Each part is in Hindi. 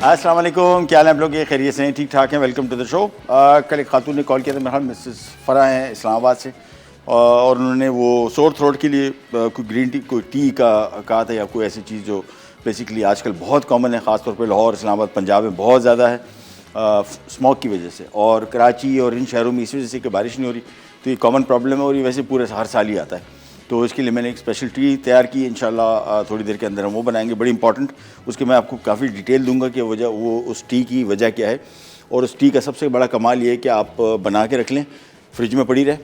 अस्सलाम वालेकुम, क्या हाल है आप लोग? ये खैरियत से हैं, ठीक ठाक हैं? Welcome to the show. कल एक खातून ने कॉल किया था, मेरा ख्याल मिसेस फ़रा हैं इस्लामाबाद से, और उन्होंने वो सोर थ्रोट के लिए कोई ग्रीन टी, कोई टी का कहा था, या कोई ऐसी चीज़ जो बेसिकली आजकल बहुत कॉमन है, ख़ासतौर पे लाहौर, इस्लामाबाद, पंजाब में बहुत ज़्यादा है स्मोक की वजह से, और कराची और इन शहरों में इस वजह से कि बारिश नहीं हो रही, तो ये कॉमन प्रॉब्लम है और ये वैसे पूरे हर साल ही आता है। तो इसके लिए मैंने एक स्पेशल टी तैयार की, इंशाल्लाह थोड़ी देर के अंदर हम वो बनाएंगे, बड़ी इंपॉर्टेंट। उसके मैं आपको काफ़ी डिटेल दूंगा कि वजह वो उस टी की वजह क्या है, और उस टी का सबसे बड़ा कमाल ये है कि आप बना के रख लें, फ्रिज में पड़ी रहे,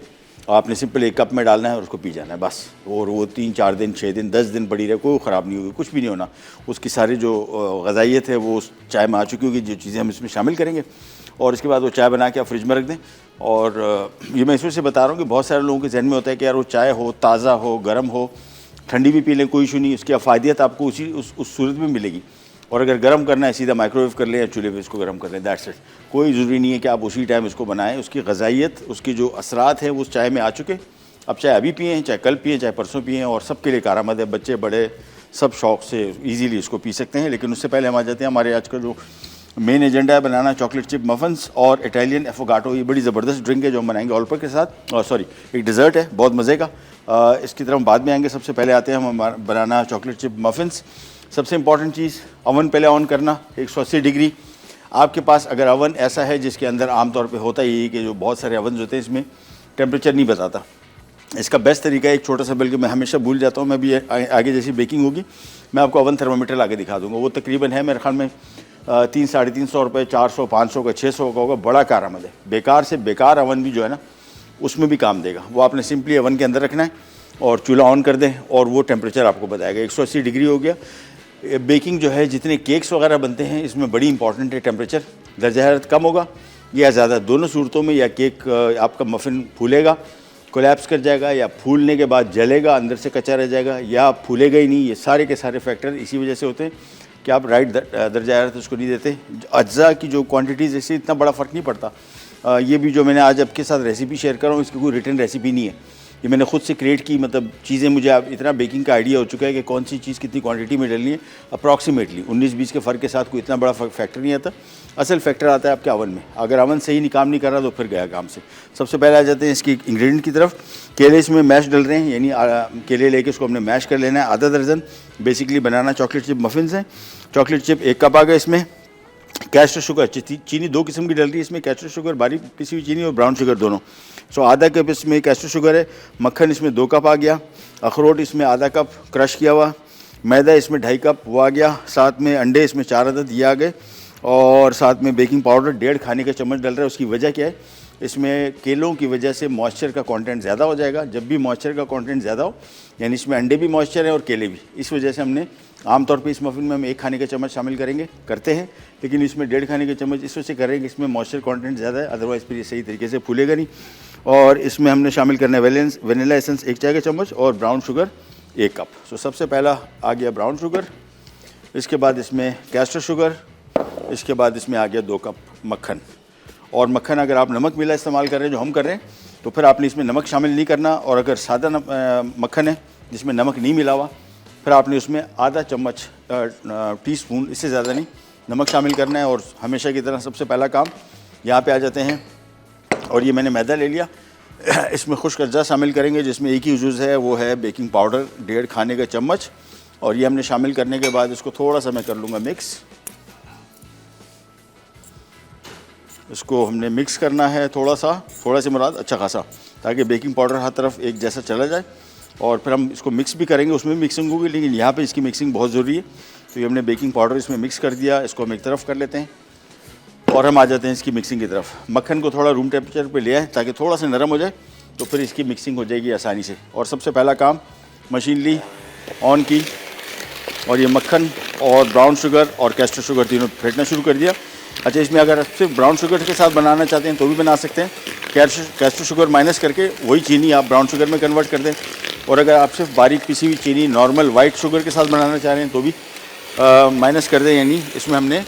आपने सिंपल एक कप में डालना है और उसको पी जाना है बस, और वो 3-4 दिन, 6 दिन, 10 दिन पड़ी रहे, कोई ख़राब नहीं होगी, कुछ भी नहीं होना। उसकी सारी जो ग़ज़ाइयत है वो उस चाय में आ चुकी होगी, जो चीज़ें हम इसमें शामिल करेंगे, और इसके बाद वो चाय बना के आप फ्रिज में रख दें। और ये मैं इसमें से बता रहा हूँ कि बहुत सारे लोगों के जहन में होता है कि यार वो चाय हो, ताज़ा हो, गर्म हो, ठंडी भी पी लें, कोई इशू नहीं, उसकी अफादियत आपको उस सूरत में मिलेगी। और अगर गर्म करना है, सीधा माइक्रोवेव कर लें या चूल्हे पे इसको गर्म कर लें, दैट्स इट। कोई ज़रूरी नहीं है कि आप उसी टाइम इसको बनाएं, उसकी ग़ज़ाइयत, उसकी जो असरात हैं वो उस चाय में आ चुके। अब चाहे अभी पिएँ, चाहे कल पिएँ, चाहे परसों पिएँ, और सबके लिए कारआमद है, बच्चे बड़े सब शौक़ से ईज़िली इसको पी सकते हैं। लेकिन उससे पहले हम आ जाते हैं हमारे आज का जो मेन एजेंडा है, बनाना चॉकलेट चिप मफन्स और इटालियन एफोगाटो। ये बड़ी ज़बरदस्त ड्रिंक है जो हम बनाएंगे ऑल्पर के साथ, और सॉरी एक डिज़र्ट है बहुत मज़े का, इसकी तरफ हम बाद में आएंगे। सबसे पहले आते हैं हम बनाना चॉकलेट चिप मफिन्स। सबसे इंपॉर्टेंट चीज़, अवन पहले ऑन करना 180 डिग्री। आपके पास अगर अवन ऐसा है जिसके अंदर आमतौर पर होता ही है कि जो बहुत सारे अवन होते हैं इसमें टेम्परेचर नहीं बताता, इसका बेस्ट तरीका है एक छोटा सा, बल्कि मैं हमेशा भूल जाता हूँ, मैं भी आगे जैसी बेकिंग होगी मैं आपको अवन थर्मामीटर ला के दिखा दूँगा। वो तकरीबन है मेरे ख्याल में 300-350 रुपये, 400, 500 का, 600 का होगा, बड़ा कारआमद है। बेकार से बेकार अवन भी जो है ना उसमें भी काम देगा। वो आपने सिंपली अवन के अंदर रखना है और चूल्हा ऑन कर दें और वो टेम्परेचर आपको बताएगा। 180 डिग्री हो गया। बेकिंग जो है, जितने केक्स वगैरह बनते हैं इसमें बड़ी इंपॉर्टेंट है टेम्परेचर, दर्जा हरारत कम होगा या ज़्यादा, दोनों सूरतों में या केक आपका मफ़िन फूलेगा, कोलैप्स कर जाएगा, या फूलने के बाद जलेगा, अंदर से कच्चा रह जाएगा, या फूलेगा ही नहीं। ये सारे के सारे फैक्टर इसी वजह से होते हैं कि आप राइट दर्जा हरारत उसको नहीं देते। अज्जा की जो क्वांटिटीज़, इससे इतना बड़ा फ़र्क नहीं पड़ता। ये भी जो मैंने आज आपके साथ रेसिपी शेयर कर रहा हूँ, इसकी कोई रिटन रेसिपी नहीं है, ये मैंने खुद से क्रिएट की। मतलब चीज़ें मुझे अब इतना बेकिंग का आइडिया हो चुका है कि कौन सी चीज़ कितनी क्वांटिटी में डलनी है। अप्रॉक्सीमेटली 19-20 के फ़र्क के साथ कोई इतना बड़ा फैक्टर नहीं आता। असल फैक्टर आता है आपके अवन में। अगर अवन सही नहीं काम नहीं कर रहा तो फिर गया काम से। सबसे पहले आ जाते हैं इसकी इंग्रेडिएंट की तरफ। केले इसमें मैश डल रहे हैं, यानी केले लेके इसको हमने मैश कर लेना है, आधा दर्जन। बेसिकली बनाना चॉकलेट चिप मफिन्स हैं। चॉकलेट चिप 1 कप आ गया। इसमें कैस्टर शुगर, चीनी 2 किस्म की डल रही है इसमें, कैस्टर शुगर बारीक पिसी हुई चीनी और ब्राउन शुगर दोनों। सो आधा कप इसमें कैस्टर शुगर है। मक्खन इसमें 2 कप आ गया। अखरोट इसमें आधा कप क्रश किया हुआ। मैदा इसमें 2.5 कप वो आ गया। साथ में अंडे इसमें 4 अदद ये आ गए, और साथ में बेकिंग पाउडर 1.5 खाने का चम्मच डल रहा है। उसकी वजह क्या है, इसमें केलों की वजह से मॉइस्चर का कंटेंट ज़्यादा हो जाएगा। जब भी मॉइस्चर का कंटेंट ज़्यादा हो, यानी इसमें अंडे भी मॉइस्चर है और केले भी, इस वजह से हमने आमतौर पे इस मफिन में हम 1 खाने का चम्मच शामिल करते हैं, लेकिन इसमें 1.5 खाने के चम्मच इस वजह से करेंगे, इसमें मॉइस्चर कंटेंट ज़्यादा है, अदरवाइज़ फिर ये सही तरीके से फूलेगा नहीं। और इसमें हमने शामिल करना है वनीला एसेंस 1 चाय का चम्मच और ब्राउन शुगर 1 कप। सो सबसे पहला आ गया ब्राउन शुगर, इसके बाद इसमें कैस्टर शुगर, इसके बाद इसमें आ गया 2 कप मक्खन। और मक्खन अगर आप नमक मिला इस्तेमाल कर रहे हैं जो हम कर रहे हैं, तो फिर आपने इसमें नमक शामिल नहीं करना। और अगर सादा मक्खन है जिसमें नमक नहीं मिला हुआ, फिर आपने उसमें आधा चम्मच टीस्पून, इससे ज़्यादा नहीं, नमक शामिल करना है। और हमेशा की तरह सबसे पहला काम यहाँ पे आ जाते हैं, और ये मैंने मैदा ले लिया, इसमें खुश्क अज्जा शामिल करेंगे, जिसमें एक ही यूज़ है, वो है बेकिंग पाउडर 1.5 खाने का चम्मच। और ये हमने शामिल करने के बाद इसको थोड़ा सा मैं कर लूँगा मिक्स। इसको हमने मिक्स करना है थोड़ा से मुराद अच्छा खासा, ताकि बेकिंग पाउडर हर तरफ एक जैसा चला जाए। और फिर हम इसको मिक्स भी करेंगे, उसमें भी मिक्सिंग होगी, लेकिन यहाँ पे इसकी मिक्सिंग बहुत ज़रूरी है। तो ये हमने बेकिंग पाउडर इसमें मिक्स कर दिया, इसको हम एक तरफ कर लेते हैं, और हम आ जाते हैं इसकी मिक्सिंग की तरफ। मक्खन को थोड़ा रूम टेम्परेचर पे ले आए ताकि थोड़ा सा नरम हो जाए, तो फिर इसकी मिक्सिंग हो जाएगी आसानी से। और सबसे पहला काम, मशीन ली, ऑन की, और ये मक्खन और ब्राउन शुगर और कैस्टर शुगर तीनों फेंटना शुरू कर दिया। अच्छा, इसमें अगर सिर्फ ब्राउन शुगर के साथ बनाना चाहते हैं तो भी बना सकते हैं। कैस्टर शुगर माइनस करके वही चीनी आप ब्राउन शुगर में कन्वर्ट कर दें। और अगर आप सिर्फ बारीक पिसी हुई चीनी नॉर्मल वाइट शुगर के साथ बनाना चाह रहे हैं तो भी माइनस कर दें। यानी इसमें हमने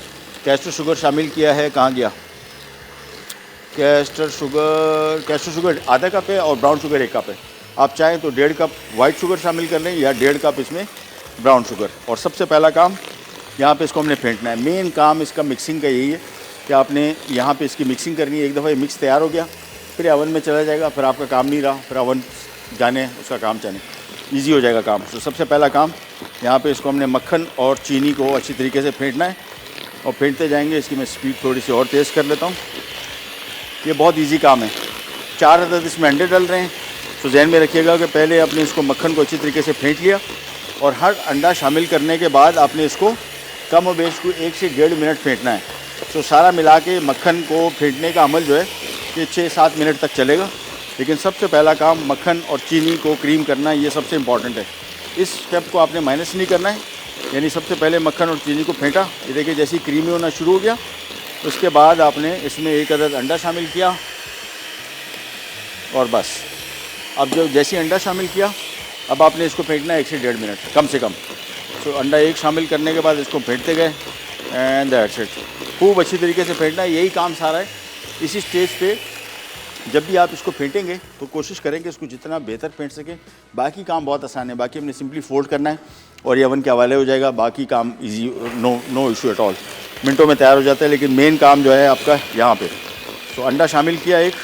कैस्टर शुगर शामिल किया है, कहाँ गया कैस्टर शुगर आधा कप है और ब्राउन शुगर 1 कप है। आप चाहें तो 1.5 कप वाइट शुगर शामिल कर लें या 1.5 कप इसमें ब्राउन शुगर। और सबसे पहला काम यहाँ पे इसको हमने फेंटना है। मेन काम इसका मिक्सिंग का यही है कि आपने यहाँ पे इसकी मिक्सिंग करनी है। एक दफ़ा ये मिक्स तैयार हो गया फिर अवन में चला जाएगा, फिर आपका काम नहीं रहा, फिर अवन जाने उसका काम जाने ईजी हो जाएगा काम। तो सबसे पहला काम यहाँ पे इसको हमने मक्खन और चीनी को अच्छी तरीके से फेंटना है और फेंटते जाएंगे। इसकी मैं स्पीड थोड़ी सी और तेज़ कर लेता हूँ। ये बहुत ईजी काम है। 4 अदद इसमें अंडे डल रहे हैं, तो जहन में रखिएगा कि पहले आपने इसको मक्खन को अच्छी तरीके से फेंट लिया और हर अंडा शामिल करने के बाद आपने इसको कम और बेश को 1 से 1.5 मिनट फेंटना है। तो सारा मिला के मक्खन को फेंटने का अमल जो है ये 6-7 मिनट तक चलेगा। लेकिन सबसे पहला काम मक्खन और चीनी को क्रीम करना, ये सबसे इम्पॉर्टेंट है। इस स्टेप को आपने माइनस नहीं करना है, यानी सबसे पहले मक्खन और चीनी को फेंटा, ये देखिए जैसे ही क्रीमी होना शुरू हो गया उसके बाद आपने इसमें 1 अदद अंडा शामिल किया और बस। अब जब जैसे अंडा शामिल किया अब आपने इसको फेंटना है 1 से 1.5 मिनट कम से कम। तो अंडा 1 शामिल करने के बाद इसको फेंटते गए एंड दैट्स इट। खूब अच्छी तरीके से फेंटना है, यही काम सारा है। इसी स्टेज पे जब भी आप इसको फेंटेंगे तो कोशिश करें कि इसको जितना बेहतर फेंट सकें। बाकी काम बहुत आसान है, बाकी हमने सिंपली फोल्ड करना है और ये अवन के हवाले हो जाएगा। बाकी काम easy, no issue at all, मिनटों में तैयार हो जाता है। लेकिन मेन काम जो है आपका यहाँ पे। तो अंडा शामिल किया एक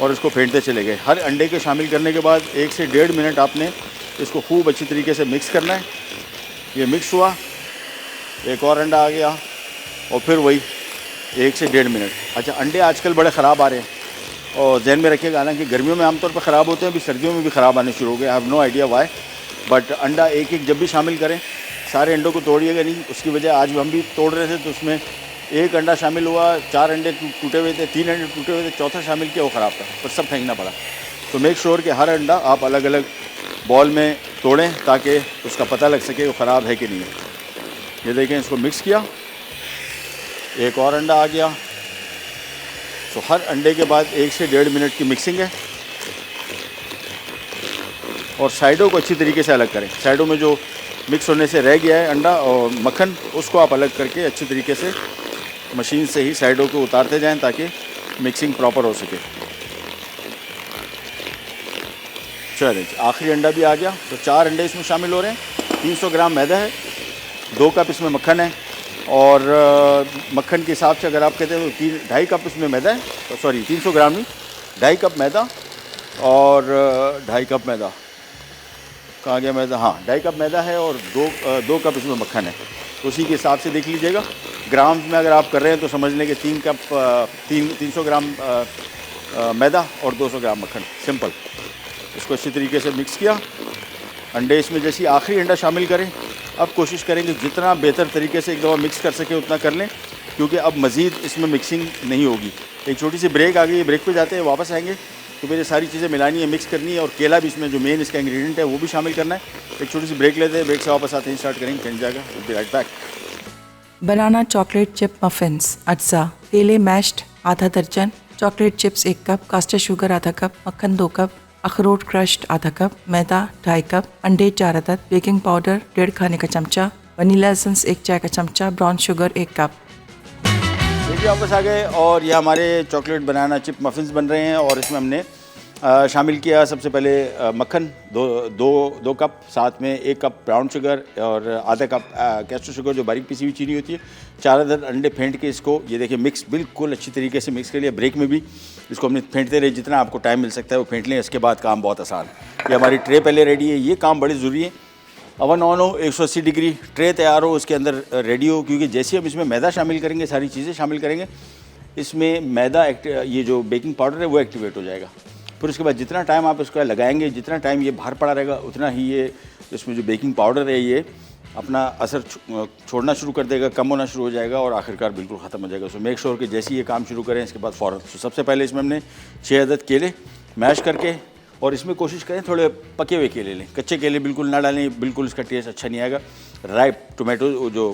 और इसको फेंटते चले गए। हर अंडे के शामिल करने के बाद 1 से 1.5 मिनट आपने इसको खूब अच्छी तरीके से मिक्स करना है। ये मिक्स हुआ, एक और अंडा आ गया और फिर वही 1 से 1.5 मिनट। अच्छा, अंडे आजकल बड़े ख़राब आ रहे हैं और जहन में रखिएगा, हालांकि गर्मियों में आमतौर पर ख़राब होते हैं, अभी सर्दियों में भी ख़राब आने शुरू हो गए। I have no idea why, but अंडा एक एक जब भी शामिल करें, सारे अंडों को तोड़िएगा नहीं। उसकी वजह आज हम भी तोड़ रहे थे तो उसमें 1 अंडा शामिल हुआ, 4 अंडे टूटे हुए थे, 3 अंडे टूटे हुए थे, चौथा शामिल किया वो ख़राब था, पर सब फेंकना पड़ा। तो मेक श्योर कि हर अंडा आप अलग अलग बॉल में तोड़ें ताकि उसका पता लग सके वो ख़राब है कि नहीं है। ये देखें, इसको मिक्स किया, एक और अंडा आ गया। तो हर अंडे के बाद 1 से 1.5 मिनट की मिक्सिंग है और साइडों को अच्छी तरीके से अलग करें। साइडों में जो मिक्स होने से रह गया है अंडा और मक्खन, उसको आप अलग करके अच्छी तरीके से मशीन से ही साइडों को उतारते जाएं ताकि मिक्सिंग प्रॉपर हो सके। चलिए, आखिरी अंडा भी आ गया। तो 4 अंडे इसमें शामिल हो रहे हैं। 300 ग्राम मैदा है, 2 कप इसमें मक्खन है और मक्खन के हिसाब से अगर आप कहते हैं तो 2.5 कप इसमें मैदा है, तो सॉरी 300 ग्राम नहीं, 2.5 कप मैदा और 2.5 कप मैदा कहाँ गया मैदा, हाँ 2.5 कप मैदा है और 2 कप इसमें मक्खन है। तो उसी के हिसाब से देख लीजिएगा। ग्राम्स में अगर आप कर रहे हैं तो समझ लें कि 300 ग्राम मैदा और 200 ग्राम मक्खन, सिंपल। इसको अच्छी तरीके से मिक्स किया। अंडे इसमें जैसे आखिरी अंडा शामिल करें। अब कोशिश करेंगे जितना बेहतर तरीके से एक दफ़ा मिक्स कर सके उतना कर लें, क्योंकि अब मज़ीद इसमें मिक्सिंग नहीं होगी। एक छोटी सी ब्रेक आ गई, ब्रेक पे जाते हैं, वापस आएंगे तो फिर ये सारी चीज़ें मिलानी है, मिक्स करनी है और केला भी इसमें जो मेन इसका इंग्रेडिएंट है वो भी शामिल करना है। एक छोटी सी ब्रेक लेते हैं, ब्रेक से वापस आते हैं, स्टार्ट करेंगे, फिर जाएगा। Will be right back. Banana chocolate chip muffins अज्जा, केले मैश्ड आधा दर्जन, chocolate chips 1 cup, caster sugar आधा कप, मक्खन 2 कप, अखरोट क्रश्ड आधा कप, मैदा 2.5 कप, अंडे 4 अदद, बेकिंग पाउडर 1.5 खाने का चमचा, वनीला एसेंस 1 चाय का चमचा, ब्राउन शुगर 1 कप। देखिए वापस आ गए और ये हमारे चॉकलेट बनाना चिप मफिन्स बन रहे हैं और इसमें हमने शामिल किया सबसे पहले मक्खन 2 कप, साथ में 1 कप ब्राउन शुगर और आधा कप कैस्टर शुगर जो बारीक पिसी हुई चीनी होती है, 4 अदद अंडे फेंट के इसको ये देखिए मिक्स बिल्कुल अच्छी तरीके से मिक्स कर लिया। ब्रेक में भी इसको हमने फेंटते रहे, जितना आपको टाइम मिल सकता है वो फेंट लें। इसके बाद काम बहुत आसान है। ये हमारी ट्रे पहले रेडी है, ये काम बड़ी ज़रूरी है। अवन ऑन हो, 180 डिग्री ट्रे तैयार हो, उसके अंदर रेडी हो, क्योंकि जैसे हम इसमें मैदा शामिल करेंगे, सारी चीज़ें शामिल करेंगे, इसमें मैदा ये जो बेकिंग पाउडर है वो एक्टिवेट हो जाएगा। फिर उसके बाद जितना टाइम आप इसको लगाएंगे, जितना टाइम ये बाहर पड़ा रहेगा, उतना ही ये इसमें जो बेकिंग पाउडर है ये अपना असर छोड़ना शुरू कर देगा, कम होना शुरू हो जाएगा और आखिरकार बिल्कुल ख़त्म हो जाएगा। सो मेक श्योर कि जैसे ये काम शुरू करें इसके बाद फ़ौरन सबसे पहले इसमें हमने 6 अदद केले मैश करके, और इसमें कोशिश करें थोड़े पके हुए केले लें, कच्चे केले बिल्कुल ना डालें, बिल्कुल इसका टेस्ट अच्छा नहीं आएगा। राइप टोमेटो जो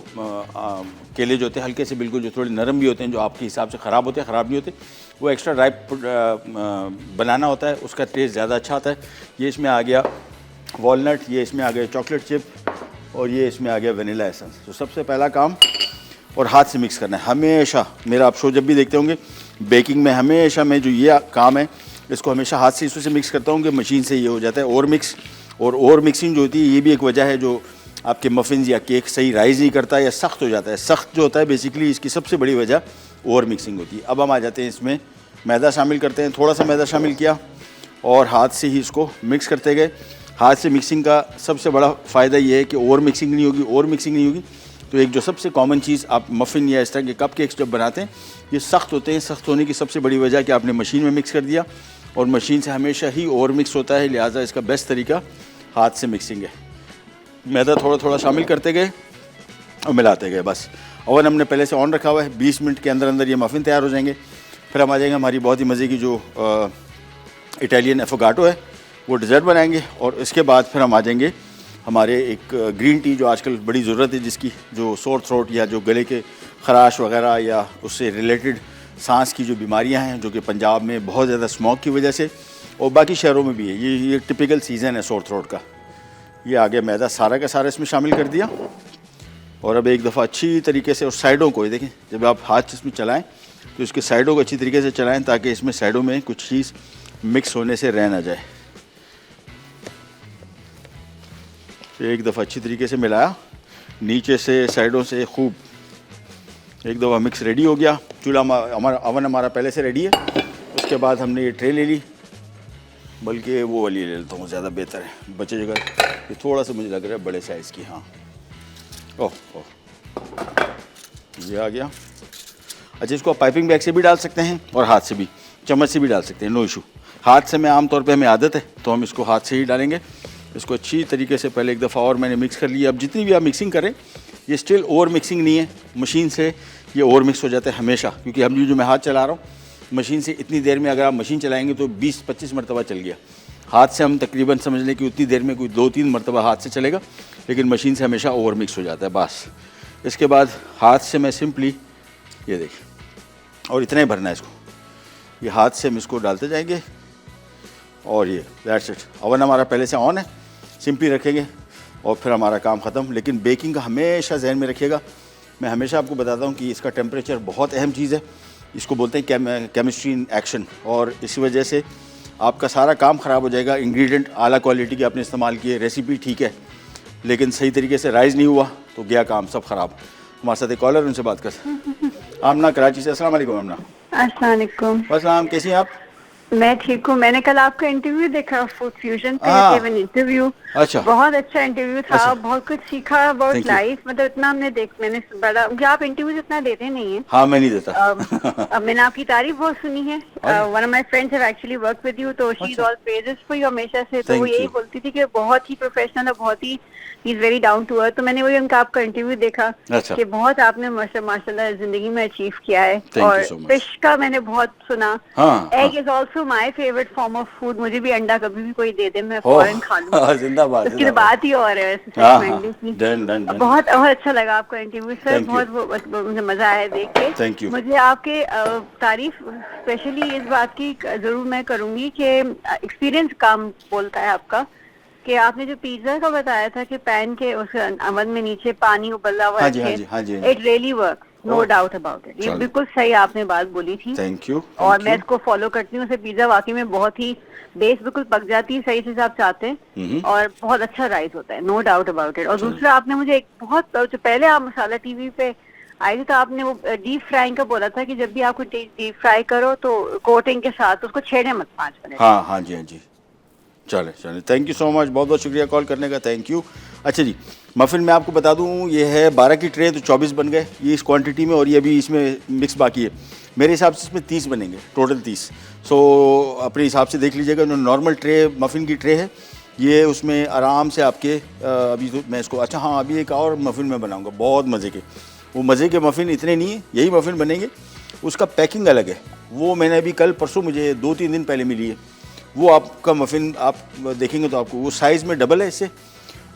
केले जो होते हैं हल्के से बिल्कुल जो थोड़े नरम भी होते हैं, जो आपके हिसाब से ख़राब होते हैं, ख़राब नहीं होते, वो एक्स्ट्रा राइप बनाना होता है, उसका टेस्ट ज़्यादा अच्छा आता है। ये इसमें आ गया वॉलनट, ये इसमें आ गया चॉकलेट चिप और ये इसमें आ गया वनीला एसेंस। तो सबसे पहला काम और हाथ से मिक्स करना है। हमेशा मेरा आप शो जब भी देखते होंगे बेकिंग में, हमेशा मैं जो ये काम है इसको हमेशा हाथ से इससे मिक्स करता हूँ कि मशीन से ये हो जाता है ओवर मिक्स। और ओवर मिक्सिंग जो होती है ये भी एक वजह है जो आपके मफ़िन्स या केक सही राइज़ नहीं करता या सख्त हो जाता है। सख्त जो होता है बेसिकली इसकी सबसे बड़ी वजह ओवर मिक्सिंग होती है। अब हम आ जाते हैं इसमें मैदा शामिल करते हैं। थोड़ा सा मैदा शामिल किया और हाथ से ही इसको मिक्स करते गए। हाथ से मिक्सिंग का सबसे बड़ा फ़ायदा ये है कि ओवर मिक्सिंग नहीं होगी। ओवर मिक्सिंग नहीं होगी तो एक जो सबसे कॉमन चीज़ आप मफ़िन या इस तरह के कप केक्स जब बनाते हैं ये सख्त होते हैं। सख्त होने की सबसे बड़ी वजह कि आपने मशीन में मिक्स कर दिया और मशीन से हमेशा ही ओवर मिक्स होता है, लिहाजा इसका बेस्ट तरीका हाथ से मिक्सिंग है। मैदा थोड़ा थोड़ा शामिल करते गए और मिलाते गए बस। ओवन हमने पहले से ऑन रखा हुआ है। 20 मिनट के अंदर अंदर ये मफ़िन तैयार हो जाएंगे। फिर हम आ जाएंगे हमारी बहुत ही मज़े की जो इटालियन एफोगाटो है वो डिज़र्ट बनाएंगे और इसके बाद फिर हम आ जाएंगे हमारे एक ग्रीन टी जो आजकल बड़ी ज़रूरत है जिसकी, जो सोर थ्रोट या जो गले के ख़राश वगैरह या उससे रिलेटेड सांस की जो बीमारियां हैं जो कि पंजाब में बहुत ज़्यादा स्मोक की वजह से और बाकी शहरों में भी है, ये टिपिकल सीज़न है सोर थ्रोट का। ये आगे मैदा सारा का सारा इसमें शामिल कर दिया और अब एक दफ़ा अच्छी तरीके से और साइडों को, ये देखें जब आप हाथ इसमें चलाएं तो इसके साइडों को अच्छी तरीके से चलाएं ताकि इसमें साइडों में कुछ चीज़ मिक्स होने से रह ना जाए। एक दफ़ा अच्छी तरीके से मिलाया, नीचे से साइडों से खूब एक दफ़ा मिक्स रेडी हो गया। चूल्हा हमारा अवन हमारा पहले से रेडी है। उसके बाद हमने ये ट्रे ले ली, बल्कि वो वाली ले लेता हूँ, ज़्यादा बेहतर है। बचे जगह ये थोड़ा सा मुझे लग रहा है बड़े साइज़ की। हाँ, ओह ये आ गया। अच्छा, इसको आप पाइपिंग बैग से भी डाल सकते हैं और हाथ से भी, चम्मच से भी डाल सकते हैं, नो इशू। हाथ से मैं आमतौर पे हमें आदत है तो हम इसको हाथ से ही डालेंगे। इसको अच्छी तरीके से पहले एक दफ़ा और मैंने मिक्स कर लिया। अब जितनी भी आप मिक्सिंग करें ये स्टिल ओवर मिक्सिंग नहीं है। मशीन से ये ओवर मिक्स हो जाता है हमेशा, क्योंकि हम जो मैं हाथ चला रहा हूँ मशीन से इतनी देर में अगर आप मशीन चलाएँगे तो 20-25 मरतबा चल गया। हाथ से हम तकरीबन समझ लें कि उतनी देर में कोई 2-3 मरतबा हाथ से चलेगा, लेकिन मशीन से हमेशा ओवर मिक्स हो जाता है बस। इसके बाद हाथ से मैं सिंपली ये देखिए, और इतना ही भरना है इसको, ये हाथ से हम इसको डालते जाएंगे और ये दैट्स इट। ओवन हमारा पहले से ऑन है, सिंपली रखेंगे और फिर हमारा काम ख़त्म। लेकिन बेकिंग का हमेशा जहन में रखिएगा, मैं हमेशा आपको बताता हूँ कि इसका टेम्परेचर बहुत अहम चीज़ है। इसको बोलते हैं केमिस्ट्री इन एक्शन, और इसी वजह से आपका सारा काम ख़राब हो जाएगा। इंग्रेडिएंट आला क्वालिटी के आपने इस्तेमाल किए, रेसिपी ठीक है लेकिन सही तरीके से राइज़ नहीं हुआ तो गया काम सब ख़राब। हमारे साथ एक कॉलर, उनसे बात कर। आमना कराची से। अस्सलाम वालेकुम आमना। अस्सलाम वालेकुम। अस्सलाम, कैसी हैं आप? मैं ठीक हूँ। मैंने कल आपका इंटरव्यू देखा फूड फ्यूजन पे, इंटरव्यू। अच्छा, बहुत अच्छा इंटरव्यू था। अच्छा। बहुत कुछ सीखा, बहुत Thank you. लाइफ, मतलब इतना मैंने बड़ा, क्योंकि आप इंटरव्यूज इतना देते नहीं है। हाँ मैं नहीं देता। अब मैंने आपकी तारीफ बहुत सुनी है। One of my friends have actually work with you, तो she is all praises for you हमेशा से। तो वो Thank यही you. बोलती थी कि बहुत ही प्रोफेशनल है, बहुत ही he is very down to earth. तो मैंने वही उनका आपका इंटरव्यू देखा अच्छा। कि बहुत आपने माशाल्लाह जिंदगी में अचीव किया है। Thank you और so much. फिश का मैंने बहुत सुना। हाँ, egg is also my favourite form of food. मुझे भी अंडा कभी भी कोई दे दे मैं फौरन खा लूँ। जिंदाबाद। उसकी तो बात ही और है। बहुत अच्छा लगा आपका इंटरव्यू सर। Thank you. बहुत मुझे मजा आया देख के। Thank you. मुझे आपके तारीफ स्पेशली इस बात की जरूर मैं करूंगी कि एक्सपीरियंस काम बोलता है आपका, कि आपने जो पिज्जा का बताया था कि पैन के उस अवन में नीचे पानी उबला हुआ हाँ जी, रखे, हाँ जी, हाँ जी। It really work, no Oh. Doubt about it. ये चलो। बिल्कुल सही आपने बात बोली थी। Thank you. और मैं इसको फॉलो करती हूँ। पिज्जा वाकई में बहुत ही बेस बिल्कुल पक जाती है सही से आप चाहते हैं, और बहुत अच्छा राइस होता है, नो डाउट अबाउट इट। और दूसरा आपने मुझे एक बहुत जो पहले आप मसाला टीवी पे आई थी तो आपने वो डीप फ्राइंग का बोला था कि जब भी आपको डीप फ्राई करो तो कोटिंग के साथ उसको छेड़े मत 5 मिनट। हाँ हाँ जी, हाँ जी। चले चले, थैंक यू सो मच, बहुत बहुत शुक्रिया कॉल करने का, थैंक यू। अच्छा जी, मफ़िन मैं आपको बता दूं ये है 12 की ट्रे, तो 24 बन गए ये इस क्वांटिटी में, और ये अभी इसमें मिक्स बाकी है। मेरे हिसाब से इसमें 30 बनेंगे, टोटल 30। सो अपने हिसाब से देख लीजिएगा। जो नॉर्मल ट्रे मफ़िन की ट्रे है ये उसमें आराम से आपके अभी तो मैं इसको, अच्छा हाँ अभी एक और मफ़िन मैं बनाऊँगा बहुत मज़े के। वो मज़े के मफ़िन इतने नहीं है, यही मफ़िन बनेंगे, उसका पैकिंग अलग है। वो मैंने अभी कल परसों मुझे 2-3 दिन पहले मिली है। वो आपका मफ़िन आप देखेंगे तो आपको वो साइज़ में डबल है इससे,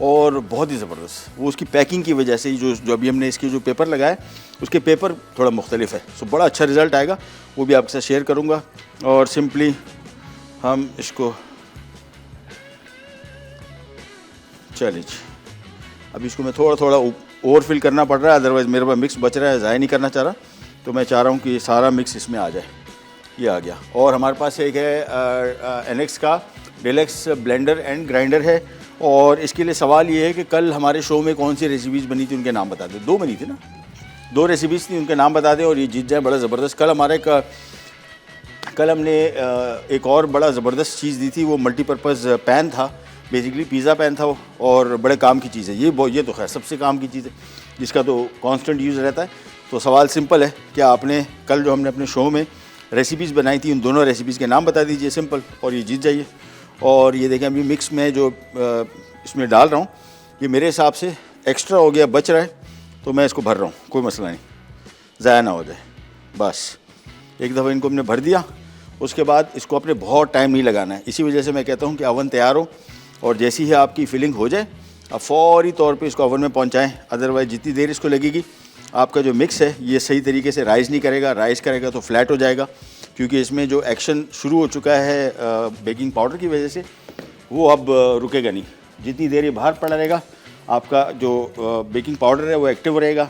और बहुत ही ज़बरदस्त। वो उसकी पैकिंग की वजह से ही जो अभी हमने इसके जो पेपर लगाए उसके पेपर थोड़ा मुख्तलिफ है। सो बड़ा अच्छा रिज़ल्ट आएगा, वो भी आपके साथ शेयर करूँगा। और सिंपली हम इसको, चलिए अभी इसको मैं थोड़ा थोड़ा ओवर फिल करना पड़ रहा है, अदरवाइज़ मेरे पास मिक्स बच रहा है, ज़ाया नहीं करना चाह रहा, तो मैं चाह रहा हूँ कि सारा मिक्स इसमें आ जाए। ये आ गया। और हमारे पास एक है NX का डिलक्स ब्लेंडर एंड ग्राइंडर है, और इसके लिए सवाल ये है कि कल हमारे शो में कौन सी रेसिपीज़ बनी थी, उनके नाम बता दें। 2 बनी थी ना, 2 रेसिपीज़ थी, उनके नाम बता दें और ये जीत जाए। बड़ा ज़बरदस्त। कल हमने एक और बड़ा ज़बरदस्त चीज़ दी थी, वो मल्टीपर्पज़ पैन था, बेसिकली पिज़्ज़ा पैन था वो, और बड़े काम की चीज़ है ये तो खैर सबसे काम की चीज़ है, जिसका तो कांस्टेंट यूज़ रहता है। तो सवाल सिंपल है कि आपने कल जो हमने अपने शो में रेसिपीज़ बनाई थी, उन दोनों रेसिपीज़ के नाम बता दीजिए, सिंपल, और ये जीत जाइए। और ये देखें, अभी मिक्स में जो इसमें डाल रहा हूँ, ये मेरे हिसाब से एक्स्ट्रा हो गया, बच रहा है, तो मैं इसको भर रहा हूँ, कोई मसला नहीं, ज़ाया ना हो जाए। बस एक दफ़ा इनको हमने भर दिया, उसके बाद इसको अपने बहुत टाइम नहीं लगाना है। इसी वजह से मैं कहता हूँ कि अवन तैयार हो और जैसी ही आपकी फिलिंग हो जाए आप फ़ौरी तौर पे इसको अवन में पहुँचाएँ। अदरवाइज़ जितनी देर इसको लगेगी, आपका जो मिक्स है ये सही तरीके से राइज़ नहीं करेगा। राइज़ करेगा तो फ्लैट हो जाएगा, क्योंकि इसमें जो एक्शन शुरू हो चुका है बेकिंग पाउडर की वजह से, वो अब रुकेगा नहीं। जितनी देर ये बाहर पड़ा रहेगा, आपका जो बेकिंग पाउडर है वो एक्टिव रहेगा,